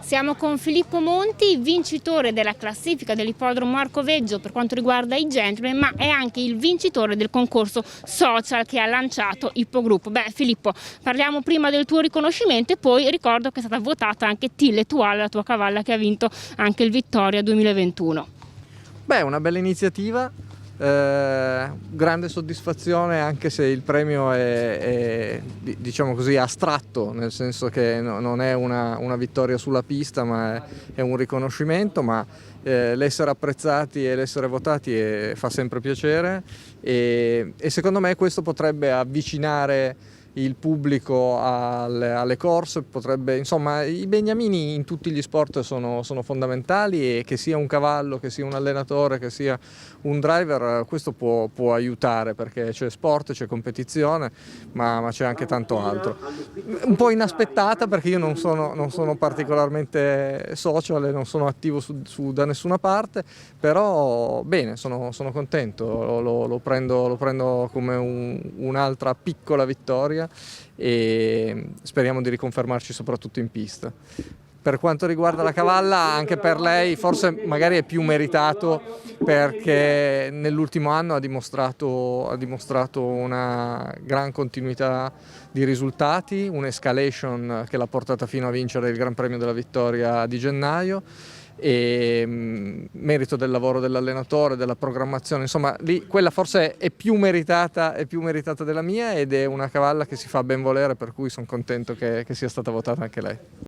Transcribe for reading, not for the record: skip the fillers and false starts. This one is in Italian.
Siamo con Filippo Monti, vincitore della classifica dell'ippodromo Arcoveggio per quanto riguarda i gentleman, ma è anche il vincitore del concorso social che ha lanciato Ippogruppo. Beh, Filippo, parliamo prima del tuo riconoscimento e poi ricordo che è stata votata anche Tille Tuale, la tua cavalla che ha vinto anche il Vittoria 2021. Beh, una bella iniziativa, grande soddisfazione anche se il premio è diciamo così astratto, nel senso che non è una vittoria sulla pista, ma è un riconoscimento, ma l'essere apprezzati e l'essere votati fa sempre piacere e secondo me questo potrebbe avvicinare il pubblico alle corse, insomma, i beniamini in tutti gli sport sono fondamentali, e che sia un cavallo, che sia un allenatore, che sia un driver, questo può aiutare, perché c'è sport, c'è competizione, ma c'è anche tanto altro. Un po' inaspettata, perché io non sono particolarmente social e non sono attivo da nessuna parte, però bene, sono contento, lo prendo come un'altra piccola vittoria e speriamo di riconfermarci soprattutto in pista. Per quanto riguarda la cavalla, anche per lei forse magari è più meritato, perché nell'ultimo anno ha dimostrato una gran continuità di risultati, un'escalation che l'ha portata fino a vincere il Gran Premio della Vittoria di gennaio, e merito del lavoro dell'allenatore, della programmazione, insomma lì quella forse è più meritata della mia, ed è una cavalla che si fa ben volere, per cui sono contento che sia stata votata anche lei.